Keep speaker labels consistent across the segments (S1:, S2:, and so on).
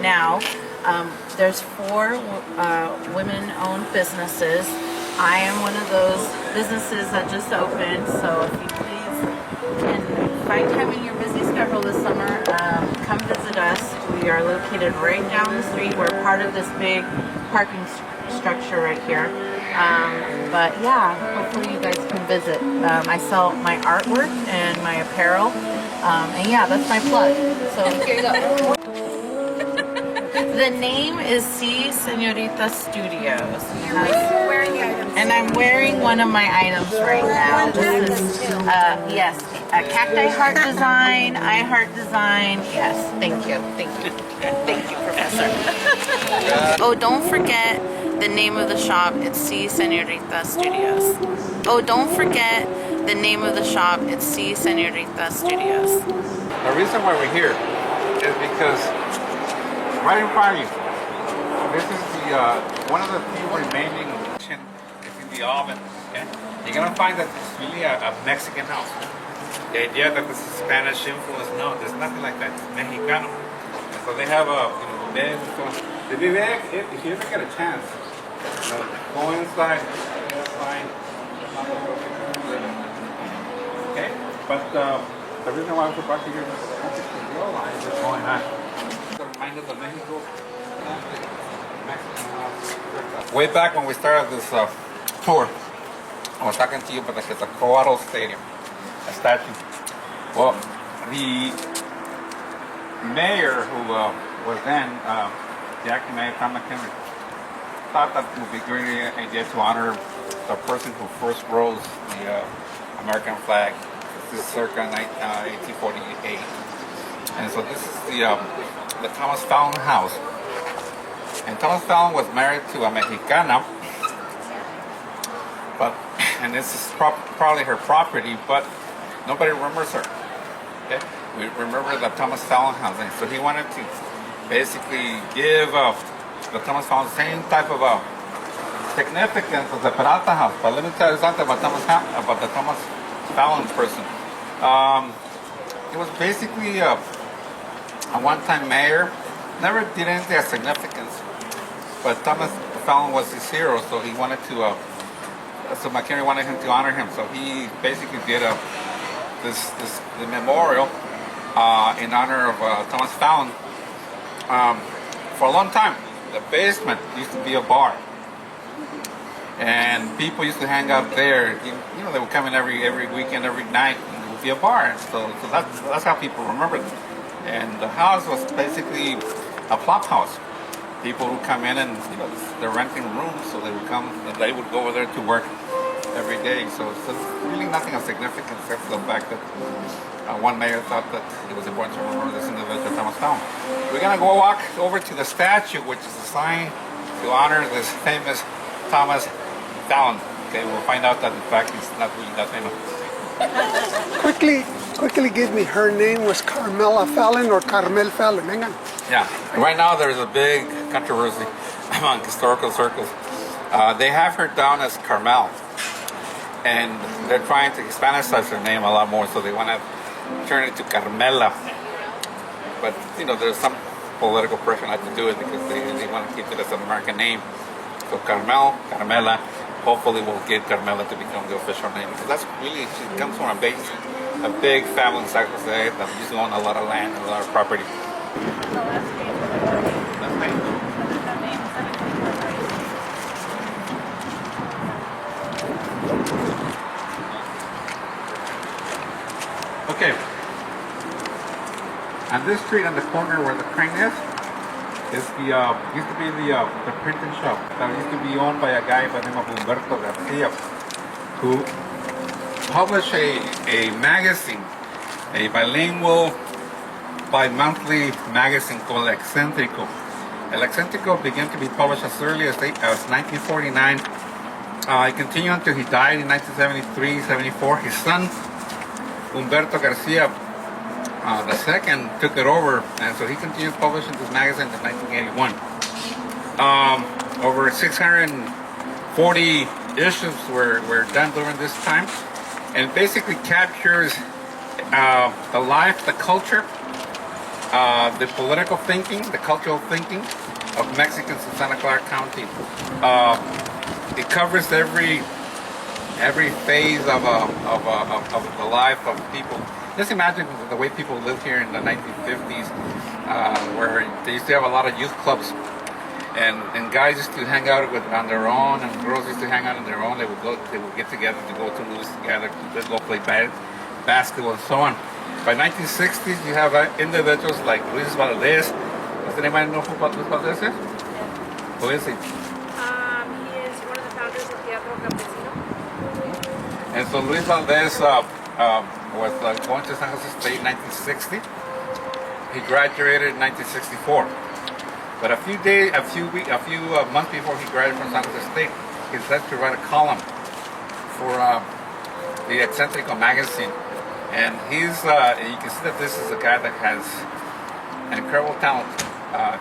S1: now. There's 4 women-owned businesses. I am one of those businesses that just opened, so if you please can find time in your busy schedule this summer, come visit us. We are located right down the street. We're part of this big parking structure right here. But yeah, hopefully you guys can visit. I sell my artwork and my apparel. And yeah, that's my plug. So here you go. The name is Si Senorita Studios. And I'm wearing one of my items right now. This is, yes, a cacti heart design, eye heart design. Yes, thank you. Thank you. Thank you, Professor. Oh, don't forget the name of the shop. It's Si Senorita Studios. Oh, don't forget the name of the shop. It's Si Senorita Studios.
S2: The reason why we're here is because right in front of you, this is the one of the few remaining kitchen. It's in the oven. Okay? You're gonna find that it's really a Mexican house. The idea that this is Spanish influence, no, there's nothing like that. It's Mexicano. And so they have a bed. So if you ever get a chance, go inside. That's fine. Okay, but the reason why I was about to hear this is to realize what's going on. Of Mexico. Way back when we started this tour, I was talking to you about the Quetzalcoatl Stadium, a statue. Well, the mayor who was then, the acting mayor, Tom McHenry, thought that it would be a great idea to honor the person who first rose the American flag. This is circa 1848. And so this is the Thomas Fallon house. And Thomas Fallon was married to a Mexicana, and this is probably her property, but nobody remembers her. Okay? We remember the Thomas Fallon house, and so he wanted to basically give the Thomas Fallon the same type of significance as the Peralta house. But let me tell you something about the Thomas Fallon person. He was basically a one-time mayor, never did anything of significance, but Thomas Fallon was his hero, so he wanted to, so McHenry wanted him to honor him, so he basically did the memorial in honor of Thomas Fallon. For a long time, the basement used to be a bar, and people used to hang out there. You know, they would come in every weekend, every night, and it would be a bar, so that's how people remembered it. And the house was basically a flop house. People would come in and, they're renting rooms, so they would come and they would go over there to work every day. So it's really nothing of significance except for the fact that one mayor thought that it was important to remember this individual, Thomas Fallon. We're going to go walk over to the statue, which is a sign to honor this famous Thomas Fallon. Okay, we'll find out that in fact he's not really that famous.
S3: Quickly give me, her name was Carmela Fallon or Carmel Fallon. Hang on.
S2: Yeah, right now there's a big controversy among historical circles. They have her down as Carmel, and they're trying to Hispanish her name a lot more, so they want to turn it to Carmela. But, there's some political pressure not to do it because they want to keep it as an American name. So Carmela, hopefully we'll get Carmela to become the official name. Because that's really, she comes from a big family in San Jose that used to own a lot of land and a lot of property. Okay. On this street, on the corner where the crane is the used to be the printing shop that used to be owned by a guy by the name of Humberto Garcia, who published a magazine, a bilingual bi-monthly magazine called El Excéntrico. El Excéntrico began to be published as early as 1949. It continued until he died in 1973-74. His son, Humberto Garcia the second, took it over, and so he continued publishing this magazine in 1981. Over 640 issues were done during this time, and basically captures the life, the culture, the political thinking, the cultural thinking of Mexicans in Santa Clara County. It covers every phase of the life of people. Just imagine the way people lived here in the 1950s, where they used to have a lot of youth clubs, and guys used to hang out on their own, and girls used to hang out on their own. They would get together to go to movies together, to go play basketball and so on. By 1960s, you have individuals like Luis Valdez. Does anybody know who Luis Valdez is? Who is he?
S4: He is one of the founders of Teatro Campesino.
S2: And so Luis Valdez was going to San Jose State in 1960. He graduated in 1964. But a few months before he graduated from San Jose State, he decided to write a column for the Eccentrico magazine. And you can see that this is a guy that has an incredible talent.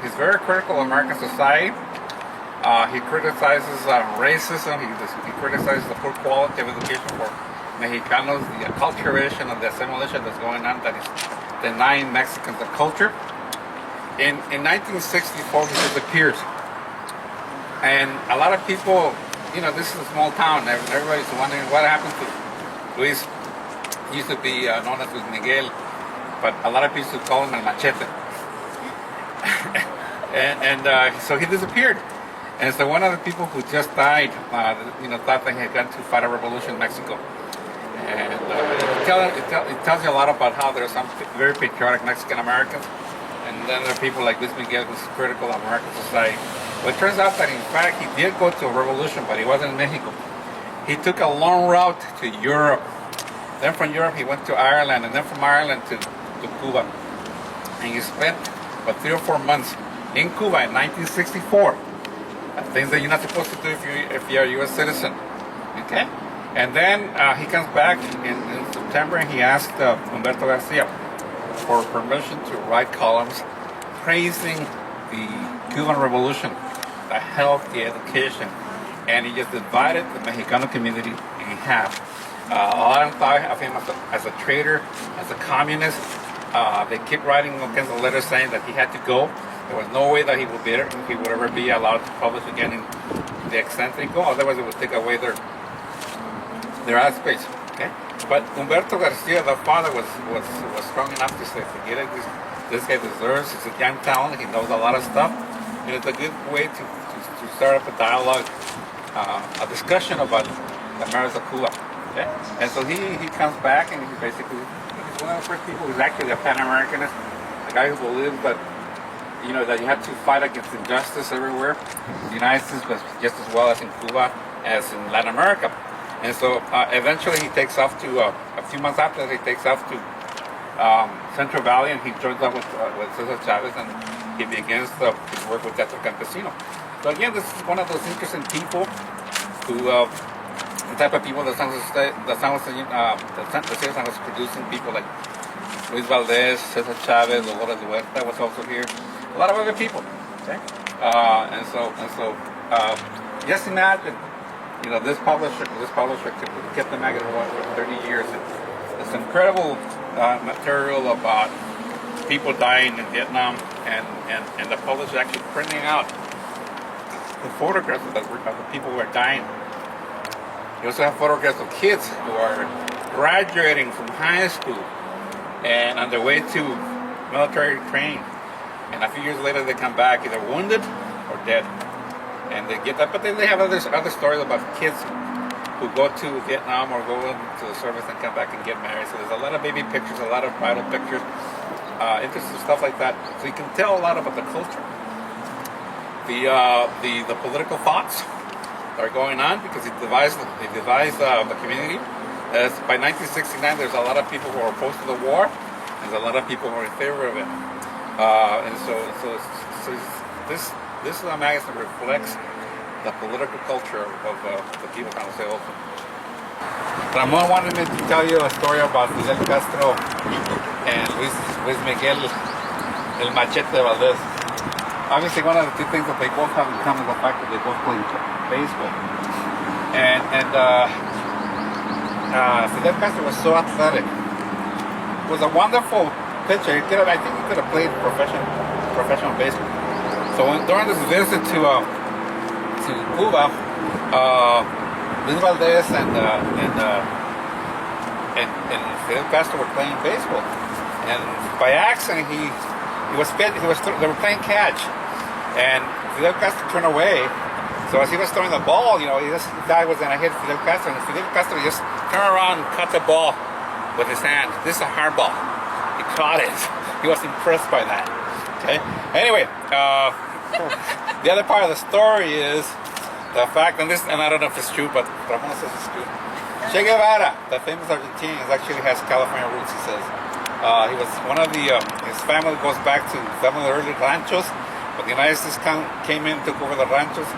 S2: He's very critical of American society. He criticizes racism. He criticizes the poor quality of education for Mexicanos, the acculturation and the assimilation that's going on that is denying Mexicans the culture. In 1964, he disappears. And a lot of people, this is a small town. Everybody's wondering what happened to Luis. He used to be known as Luis Miguel, but a lot of people used to call him El Machete. So he disappeared. And so one of the people who just died, thought that he had gone to fight a revolution in Mexico. And it tells you a lot about how there are some very patriotic Mexican Americans, and then there are people like Luis Miguel who's critical of American society. Well, it turns out that in fact he did go to a revolution, but he wasn't in Mexico. He took a long route to Europe. Then from Europe he went to Ireland, and then from Ireland to Cuba. And he spent about 3 or 4 months in Cuba in 1964. Things that you're not supposed to do if you're a U.S. citizen. Okay? And then he comes back in September, and he asked Humberto Garcia for permission to write columns praising the Cuban Revolution, the health, the education, and he just divided the Mexicano community in half. A lot of them thought of him as a traitor, as a communist. They kept writing all kinds of letters saying that he had to go. There was no way that he would ever be allowed to publish again in the Eccentrico, otherwise it would take away their ad space. Okay? But Humberto Garcia, the father, was strong enough to say, forget it, this guy deserves, he's a young talent, he knows a lot of stuff, and it's a good way to start up a dialogue, a discussion about the merits of Cuba. Okay? And so he comes back, and he's one of the first people who's actually a Pan-Americanist, a guy who believes that that you have to fight against injustice everywhere in the United States, but just as well as in Cuba, as in Latin America. And so eventually he takes off to, a few months after that, he takes off to Central Valley, and he joins up with Cesar Chavez, and he begins his work with Teatro Campesino. So again, this is one of those interesting people who, the type of people that San Jose is producing, people like Luis Valdez, Cesar Chavez, Dolores Huerta was also here. A lot of other people. Okay? And so, just imagine, this publisher kept the magazine going for 30 years. It's incredible material about people dying in Vietnam, and the publisher actually printing out the photographs of the people who are dying. You also have photographs of kids who are graduating from high school and on their way to military training. And a few years later they come back either wounded or dead. And they get that, but then they have other stories about kids who go to Vietnam or go into the service and come back and get married. So there's a lot of baby pictures, a lot of bridal pictures, interesting stuff like that. So you can tell a lot about the culture. The political thoughts that are going on, because they divide the community. By 1969, there's a lot of people who are opposed to the war. There's a lot of people who are in favor of it. And so this is a magazine that reflects the political culture of the people of San Jose also. Ramon wanted me to tell you a story about Fidel Castro and Luis Miguel, El Machete Valdez. Obviously, one of the two things that they both have in common is the fact that they both play baseball. And Fidel Castro was so athletic. Was a wonderful pitcher. I think he could have played professional baseball. So during this visit to Cuba, Luis Valdez and Fidel Castro were playing baseball, and by accident they were playing catch, and Fidel Castro turned away. So as he was throwing the ball, this guy was going to hit Fidel Castro, and Fidel Castro just turned around and caught the ball with his hand. This is a hard ball. He caught it. He was impressed by that. Okay. Anyway, the other part of the story is the fact, and I don't know if it's true, but Ramon says it's true. Che Guevara, the famous Argentinian, actually has California roots. He says he was one of his family goes back to some of the early ranchos, but the United States came in, took over the ranchos.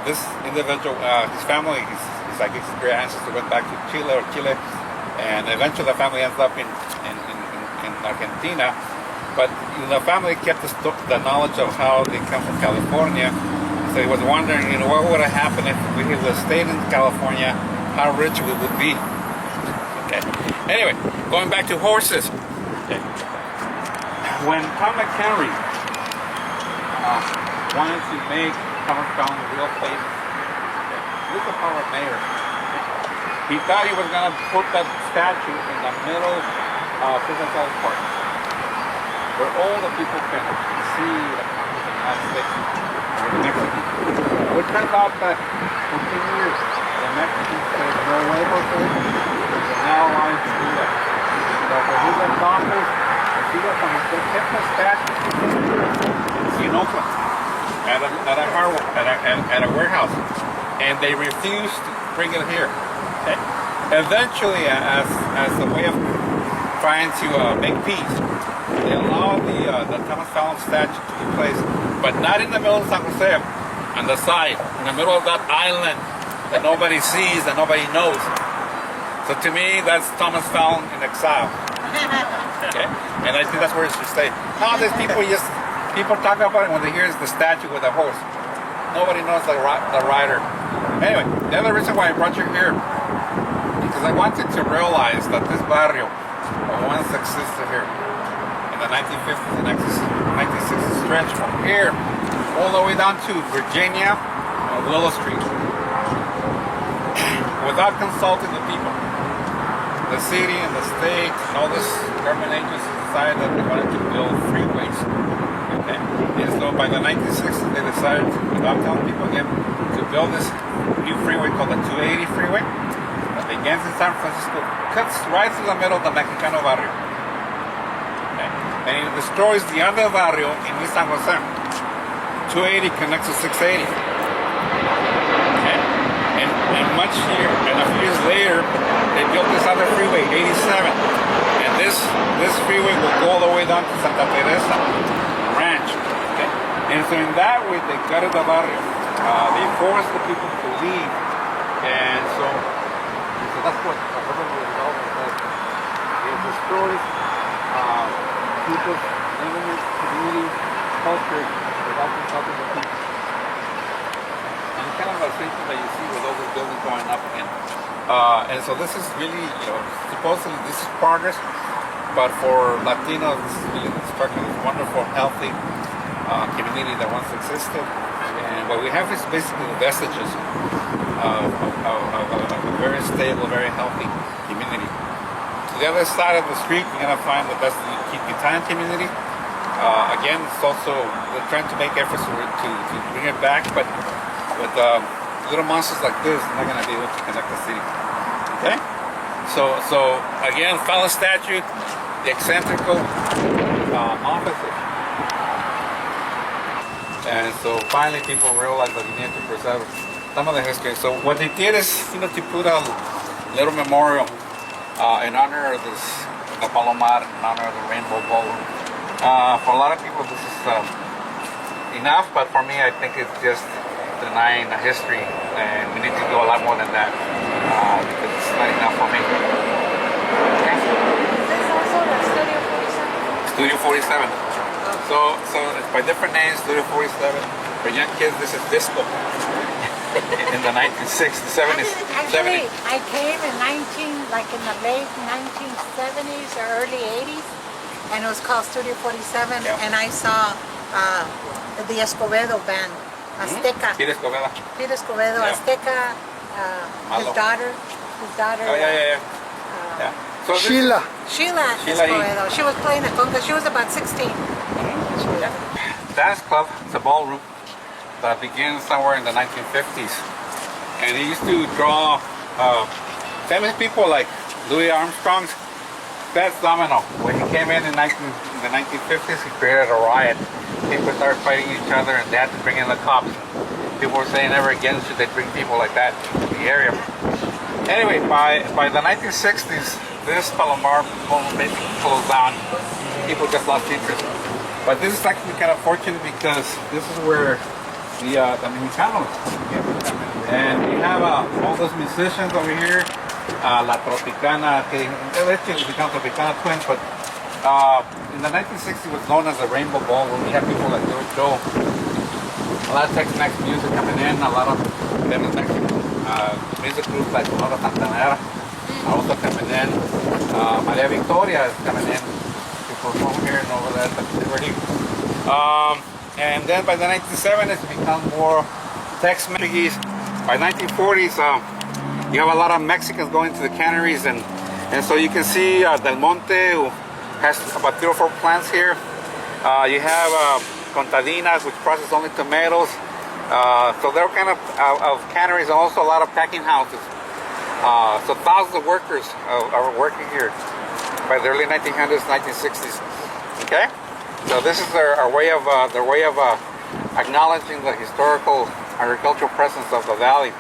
S2: This individual, his family, his great ancestor went back to Chile, and eventually the family ends up in Argentina. But the family kept the knowledge of how they come from California. So he was wondering, what would have happened if we would have stayed in California, how rich we would be. Okay. Anyway, going back to horses. Okay. When Tom McHenry wanted to make Thomas Fallon real famous, look at our mayor. He thought he was going to put that statue in the middle of Presidential Park, where all the people can see the United States or the Mexicans. It turns out that for 10 years, the Mexicans said, no way, Jose, they're now allowed to do that. So for his office, they kept the statue in Oakland at a warehouse, and they refused to bring it here. Okay. Eventually, as a way of trying to make peace, they allowed the Thomas Fallon statue to be placed, but not in the middle of San Jose, on the side, in the middle of that island that nobody sees, that nobody knows. So to me, that's Thomas Fallon in exile. Okay, and I think that's where it should stay. Nowadays, people talk about it when they hear the statue with a horse. Nobody knows the rider. Anyway, the other reason why I brought you here, because I wanted to realize that this barrio once existed here in the 1950s and 1960s stretch from here all the way down to Virginia and Willow Street without consulting the people. The city and the state and all this government agencies decided that they wanted to build freeways. Okay? And so by the 1960s they decided, without telling people again, to build this new freeway called the 280 freeway that begins in San Francisco, cuts right through the middle of the Mexicano barrio. Okay? And it destroys the other barrio in East San Jose. 280 connects to 680. Okay? And a few years later, they built this other freeway, 87. And this freeway will go all the way down to Santa Teresa Ranch. Okay? And so in that way, they gutted the barrio. They forced the people to leave. And so that's what urban redevelopment does. It destroys people's neighborhoods, community, culture without consulting the people. And it's kind of the same thing that you see with all these buildings going up again. And so this is really, supposedly this is progress, but for Latinos, this is really constructing this wonderful, healthy community that once existed. And what we have is basically the vestiges of a very stable, very healthy community. To the other side of the street, you're going to find the best Italian community. Again, it's also, we're trying to make efforts to bring it back, but with little monsters like this, they're not going to be able to connect the city. Okay? So again, Fallon statue, the eccentrical offices. And so finally people realized that you need to preserve some of the history. So what they did is, to put a little memorial in honor of this, the Palomar, in honor of the Rainbow Ballroom. For a lot of people this is enough, but for me I think it's just denying the history, and we need to do a lot more than that because it's not enough for me. Okay.
S4: There's also the Studio 47.
S2: Studio 47. So it's by different names, Studio 47. For young kids, this is disco. In the 1960s, 70s.
S5: Actually, I came in in the late 1970s or early 80s, and it was called Studio 47.
S2: Yeah.
S5: And I saw the Escobedo band, Azteca.
S2: Peter Escobedo.
S5: Peter Escobedo,
S2: Yeah.
S5: Azteca, his
S2: Malo.
S5: daughter.
S2: Oh, yeah. Yeah. So this-
S3: Sheila.
S5: Sheila
S2: Sheila E.
S5: Escobedo. She was playing the conga. She was about 16.
S2: dance club, it's a ballroom that begins somewhere in the 1950s. And he used to draw famous people like Louis Armstrong's Fats Domino. When he came in the 1950s, he created a riot. People started fighting each other and they had to bring in the cops. People were saying never again should they bring people like that to the area. Anyway, by the 1960s, this Palomar basically closed down. People just lost interest. But this is actually kind of fortunate because this is where the Mexicanos get. And we have all those musicians over here. La Tropicana, they're actually become Tropicana twins, but in the 1960s it was known as the Rainbow Ballroom. We had people like Joe, a lot of Tex-Mex music coming in, a lot of famous Mexican music groups like Sonora Santanera are also coming in. Maria Victoria is coming in to perform here and over there at the Liberty. And then by the 1970s it becomes more Tex-Mex. By 1940s, you have a lot of Mexicans going to the canneries, and so you can see Del Monte, who has about 3 or 4 plants here. You have Contadinas, which process only tomatoes. So they're kind of canneries, and also a lot of packing houses. So thousands of workers are working here by the early 1900s, 1960s. Okay, so this is their way of acknowledging the historical agricultural presence of the valley.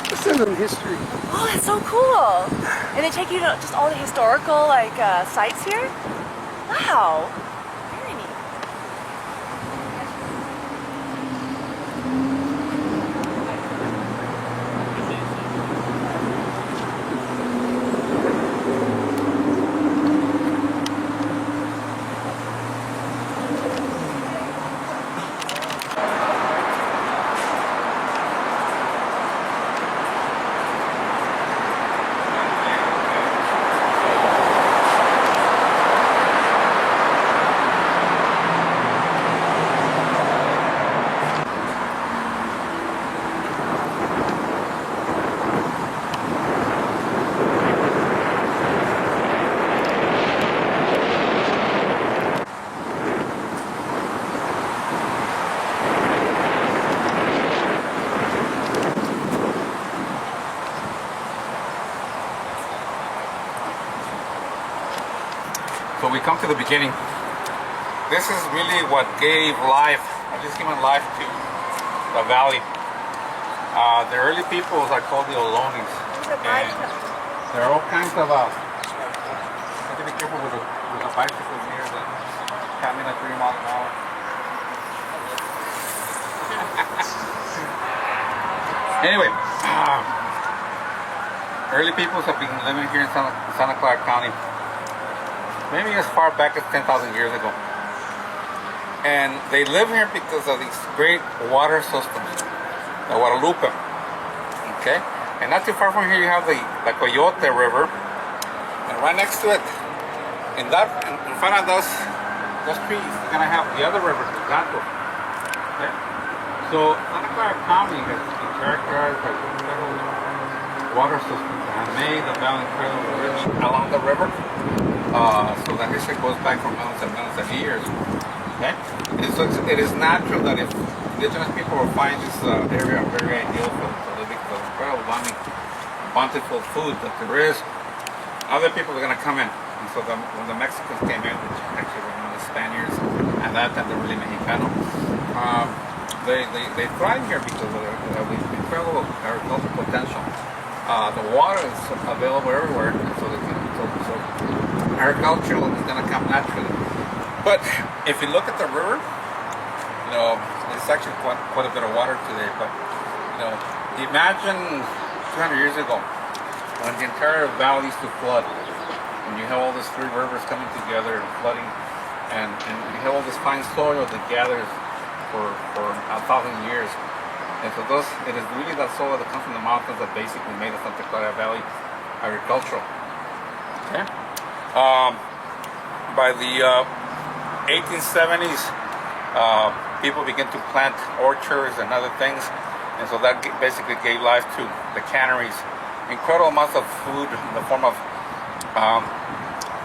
S3: This is in history.
S6: Oh, that's so cool. And they take you to just all the historical sites here? Wow. Very neat.
S2: So we come to the beginning. This is really what gave life, at least human life, to the valley. The early peoples are called the Olonis. And there are all kinds of, you have to be careful with the bicycles here that coming at 3 miles an hour. Anyway, early peoples have been living here in Santa Clara County maybe as far back as 10,000 years ago. And they live here because of these great water systems, the Guadalupe. Okay? And not too far from here you have the Coyote River. And right next to it, in front of those trees, you're gonna have the other river, the Gato. Okay? So Santa Clara County has been characterized by several water systems that have made the valley incredibly rich along the river. So the history goes back for millions and millions of years. Okay? And so it is natural that if indigenous people will find this area very ideal for living, for incredible bountiful food that there is, other people are going to come in. And so when the Mexicans came in, which actually were known as Spaniards, and that time they're really Mexicano, they thrive here because of the incredible agricultural potential. The water is available everywhere, and so agriculture is going to come naturally. But if you look at the river, you know, it's actually quite a bit of water today. But you know, imagine 200 years ago when the entire valley used to flood, and you have all these 3 rivers coming together and flooding, and you have all this fine soil that gathers for 1,000 years. And so it is really that soil that comes from the mountains that basically made the Santa Clara Valley agricultural. Okay. By the 1870s, people began to plant orchards and other things, and so that basically gave life to the canneries. Incredible amounts of food in the form of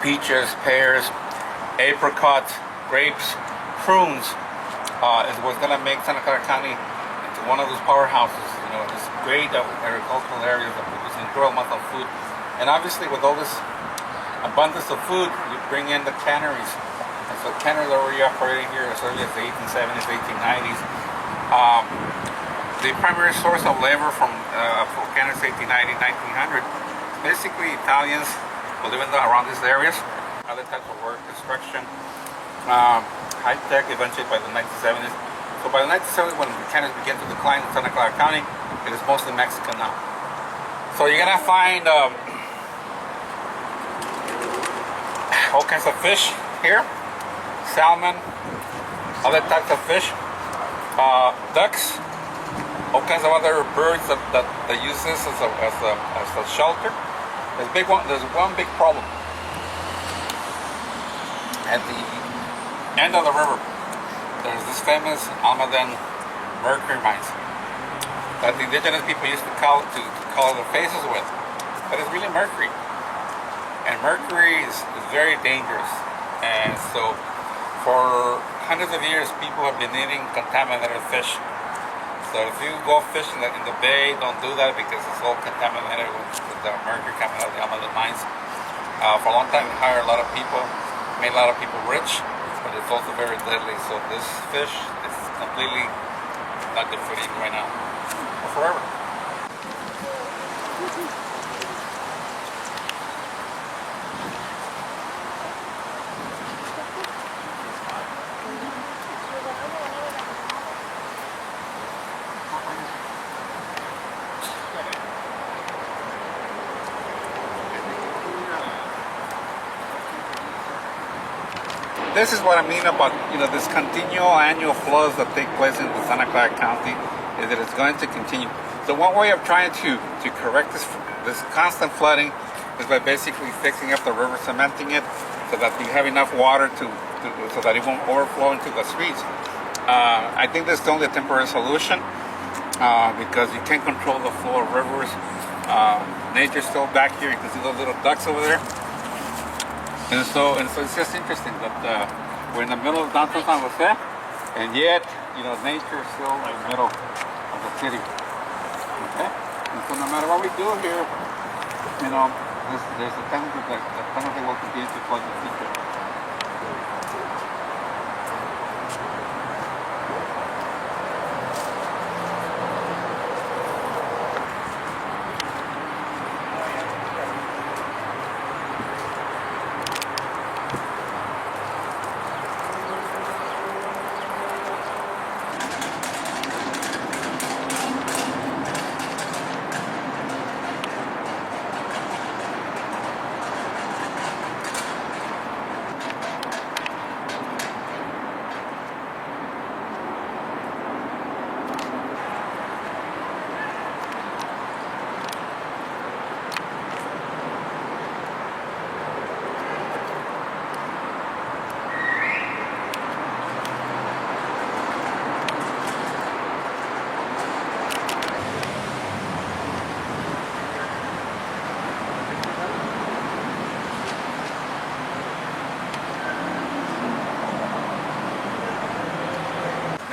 S2: peaches, pears, apricots, grapes, prunes. It was going to make Santa Clara County into one of those powerhouses. This great agricultural areas that produce incredible amounts of food. And obviously, with all this abundance of food, you bring in the canneries. And so canneries are already operating here as early as the 1870s, 1890s. The primary source of labor for canneries 1890, 1900, basically Italians who live around these areas, other types of work, construction, high tech, eventually by the 1970s. So by the 1970s, when the canneries began to decline in Santa Clara County, it is mostly Mexican now. So you're gonna find all kinds of fish here, salmon, other types of fish, ducks, all kinds of other birds that use this as a shelter. There's one big problem. At the end of the river, there's this famous Almaden mercury mines that the indigenous people used to color their faces with. But it's really mercury. And mercury is very dangerous. And so for hundreds of years, people have been eating contaminated fish. So if you go fishing in the bay, don't do that because it's all contaminated with the mercury coming out of the Almaden mines. For a long time, we hired a lot of people, made a lot of people rich, but it's also very deadly. So this fish is completely not good for eating right now or forever. This is what I mean about this continual annual floods that take place in the Santa Clara County, is that it's going to continue. So one way of trying to correct this constant flooding is by basically fixing up the river, cementing it, so that you have enough water so that it won't overflow into the streets. I think this is only a temporary solution because you can't control the flow of rivers. Nature's still back here. You can see those little ducks over there. And so it's just interesting that we're in the middle of downtown San Jose, and yet, nature is still in the middle of the city. Okay? And so no matter what we do here, there's a tendency that the penalty will continue to flood the future.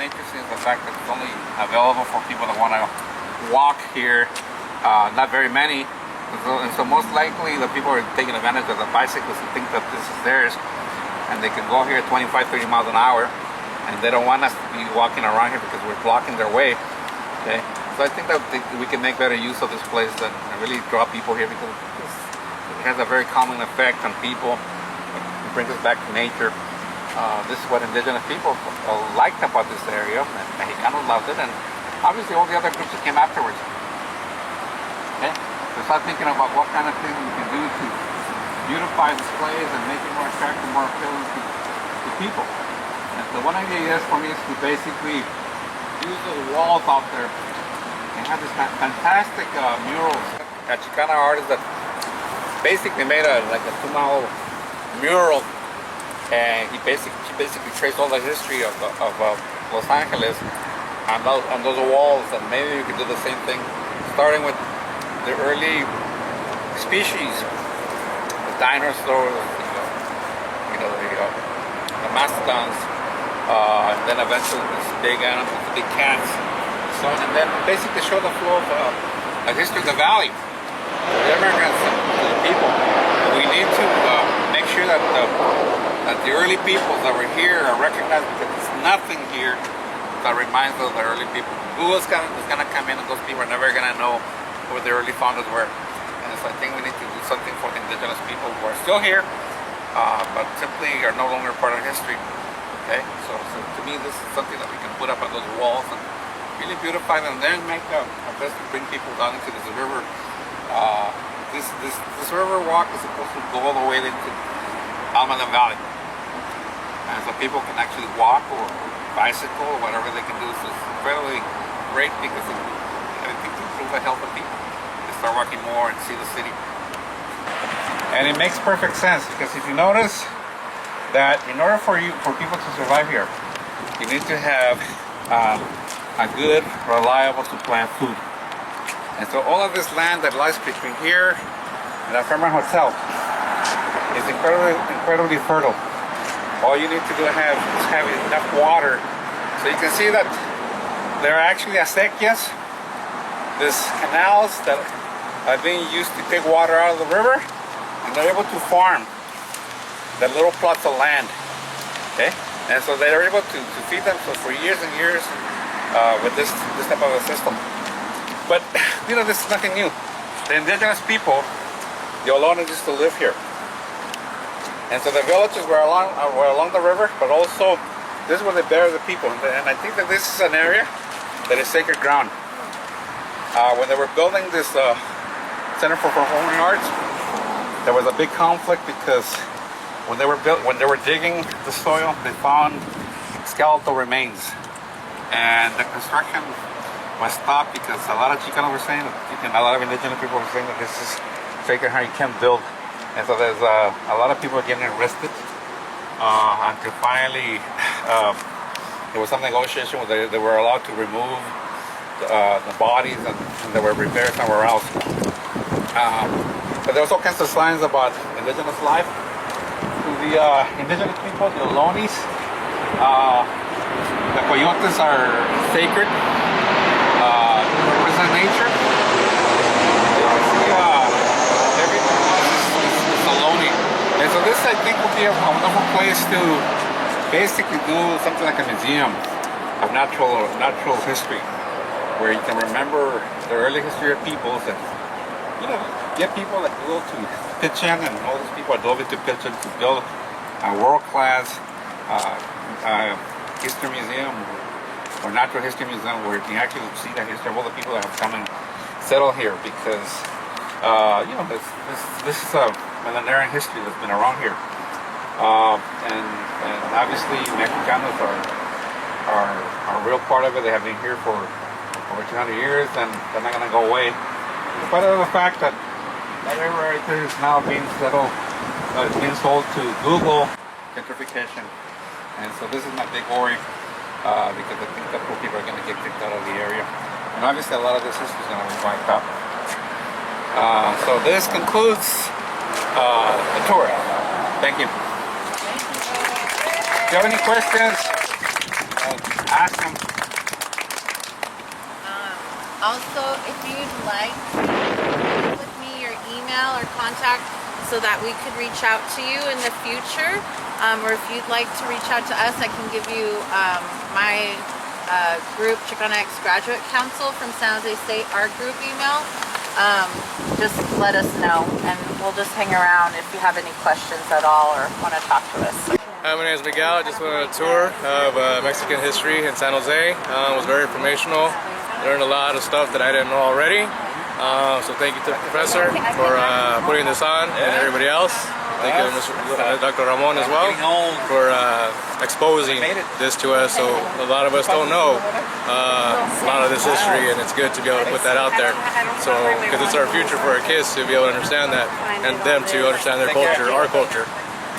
S2: Interesting is the fact that it's only available for people that want to walk here, not very many, and so most likely the people are taking advantage of the bicyclists and think that this is theirs, and they can go here at 25, 30 miles an hour, and they don't want us to be walking around here because we're blocking their way. Okay, so I think that we can make better use of this place and really draw people here because it has a very calming effect on people. It brings us back to nature. This is what indigenous people liked about this area, and Mexicanos loved it, and obviously all the other groups that came afterwards. Okay? So start thinking about what kind of things we can do to beautify this place and make it more attractive, more appealing to people. And so one idea is for me is to basically use those walls out there and have this fantastic murals. A Chicana artist that basically made like a 2-mile mural, and she basically traced all the history of Los Angeles on those walls. And maybe you could do the same thing, starting with the early species, the dinosaurs, the mastodons, and then eventually these big animals, the big cats, so on, and then basically show the flow of the history of the valley, the immigrants, to the people. We need to make sure that the early peoples that were here are recognized, because there's nothing here that reminds us of the early people. Who is going to come in, and those people are never going to know who the early founders were. And so I think we need to do something for the indigenous people who are still here, but simply are no longer part of history. Okay, so to me, this is something that we can put up on those walls and really beautify them, and then make a best to bring people down into this river. This river walk is supposed to go all the way into Almaden Valley, and so people can actually walk or bicycle or whatever they can do. So it's incredibly great, because I think to improve the health of people, they start walking more and see the city. And it makes perfect sense, because if you notice that in order for people to survive here, you need to have a good, reliable supply of food. And so all of this land that lies between here and the Fairmont Hotel is incredibly fertile. All you need to do is have enough water. So you can see that there are actually acequias, these canals that are being used to take water out of the river, and they're able to farm the little plots of land. Okay, and so they're able to feed them for years and years with this type of a system. But this is nothing new. The indigenous people, the Olones, used to live here. And so the villages were along the river, but also this is where they bury the people. And I think that this is an area that is sacred ground. When they were building this Center for Performing Arts, there was a big conflict, because when they were digging the soil, they found skeletal remains, and the construction was stopped because a lot of Chicanos were saying, and a lot of indigenous people were saying, that this is sacred ground, you can't build. And so there's a lot of people getting arrested until finally there was some negotiation where they were allowed to remove the bodies, and they were repaired somewhere else. But there was all kinds of signs about indigenous life. To the indigenous people, the Olones, the coyotes are sacred, represent nature. And so this, I think, would be a wonderful place to basically do something like a museum of natural history, where you can remember the early history of peoples, and get people that go to pitch in, and all these people are willing to pitch in to build a world-class history museum or natural history museum, where you can actually see the history of all the people that have come and settled here, because this is a millenarian history that's been around here, and obviously Mexicanos are a real part of it. They have been here for over 200 years, and they're not going to go away. In spite of the fact that that river right there is now being settled, it's being sold to Google, gentrification, and so this is my big worry, because I think that people are going to get kicked out of the area, and obviously a lot of this history is going to be wiped out. So this concludes the tour. Thank you. If you have any questions, ask them.
S1: Also, if you'd like to share with me your email or contact so that we could reach out to you in the future, or if you'd like to reach out to us, I can give you my group, Chicana X Graduate Council from San Jose State, our group email. Just let us know, and we'll just hang around if you have any questions at all or want to talk to us.
S7: Hi, my name is Miguel. I just went on a tour of Mexican history in San Jose. It was very informational. Learned a lot of stuff that I didn't know already. So thank you to the professor for putting this on, and everybody else. Thank you, Dr. Ramon, as well, for exposing this to us. So a lot of us don't know a lot of this history, and it's good to be able to put that out there. So because it's our future for our kids to be able to understand that, and them to understand their culture, our culture.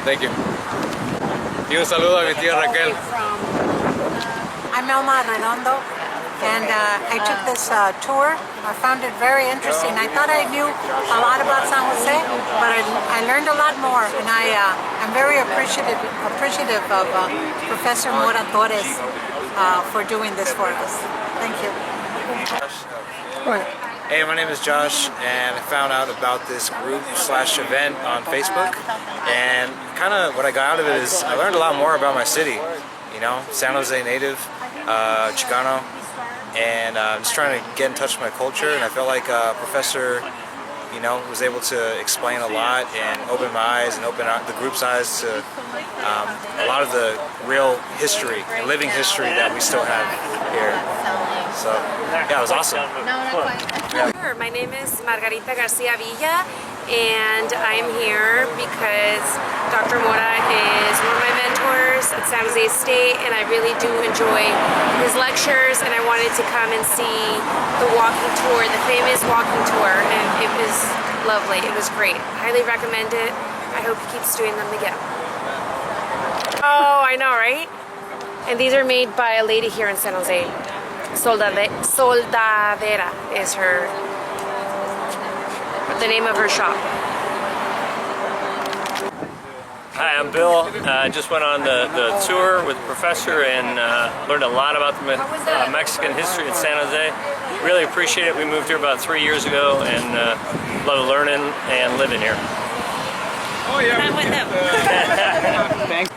S7: Thank you. Y un saludo a mi tía Raquel.
S5: I'm Elma Redondo, and I took this tour. I found it very interesting. I thought I knew a lot about San Jose, but I learned a lot more, and I'm very appreciative of Professor Mora Torres for doing this for us. Thank you.
S3: Go ahead.
S8: Hey, my name is Josh, and I found out about this group/event on Facebook, and kind of what I got out of it is I learned a lot more about my city, you know, San Jose native, Chicano, and I'm just trying to get in touch with my culture, and I felt like Professor, you know, was able to explain a lot and open my eyes and open the group's eyes to a lot of the real history and living history that we still have here. So, yeah, it was awesome.
S4: Sure. My name is Margarita Garcia Villa, and I'm here because Dr. Mora is one of my mentors at San Jose State, and I really do enjoy his lectures, and I wanted to come and see the walking tour, the famous walking tour, and it was lovely. It was great. Highly recommend it. I hope he keeps doing them again. Oh, I know, right? And these are made by a lady here in San Jose. Soldadera is the name of her shop.
S9: Hi, I'm Bill. I just went on the tour with the professor and learned a lot about the Mexican history in San Jose. Really appreciate it. We moved here about 3 years ago and love learning and living here.
S2: Oh yeah.
S4: I'm with him.
S2: Thank you.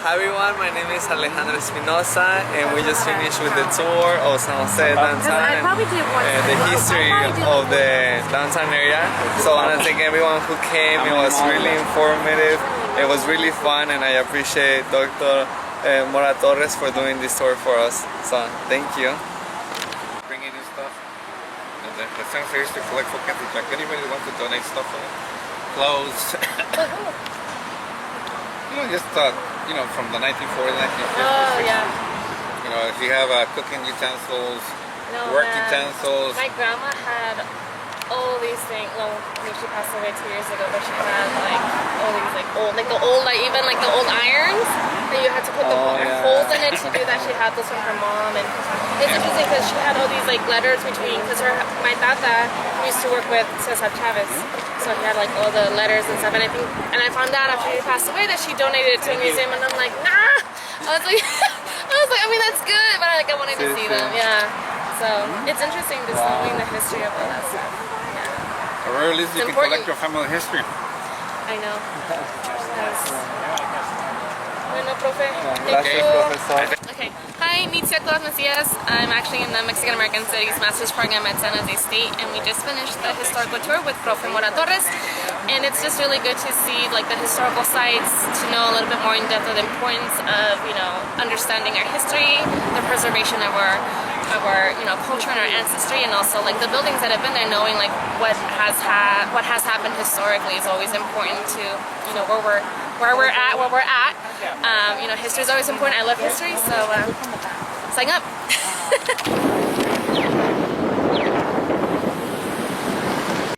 S10: Hi everyone, my name is Alejandro Espinosa, and we just finished with the tour of San Jose downtown and the history of the downtown area. So I want to thank everyone who came. It was really informative. It was really fun, and I appreciate Dr. Mora Torres for doing this tour for us. So thank you.
S2: Bringing in stuff. And the San Jose used to collect for Catholic. Like anybody who wants to donate stuff for them, clothes. You know, just you know, from the 1940s, 1950s.
S4: Oh, yeah.
S2: You know, if you have cooking utensils, work utensils.
S4: My grandma had all these things. Well, I mean, she passed away 2 years ago, but she had like all these like old, even like the old irons that you had to put the holes in it to do that. She had those from her mom, and it's interesting because she had all these like letters between. Because my tata used to work with Cesar Chavez, so he had like all the letters and stuff. And I found out after he passed away that she donated it to a museum, and I'm like, nah. I was like, I mean that's good, but I wanted to see them, yeah. So it's interesting just knowing the history of all that stuff. Yeah.
S2: Or at least you can collect your family history.
S4: I know. Yes. Bueno, profe.
S10: Gracias, profesor.
S4: Okay. Hi, Nitzia Claus Macias. I'm actually in the Mexican American Studies Master's Program at San Jose State, and we just finished the historical tour with Profe Mora Torres. And it's just really good to see like the historical sites, to know a little bit more in depth of the importance of, you know, understanding our history, the preservation of our culture and our ancestry, and also like the buildings that have been there, knowing like what has happened historically is always important to, you know, where we're at. You know, history is always important. I love history, so sign up.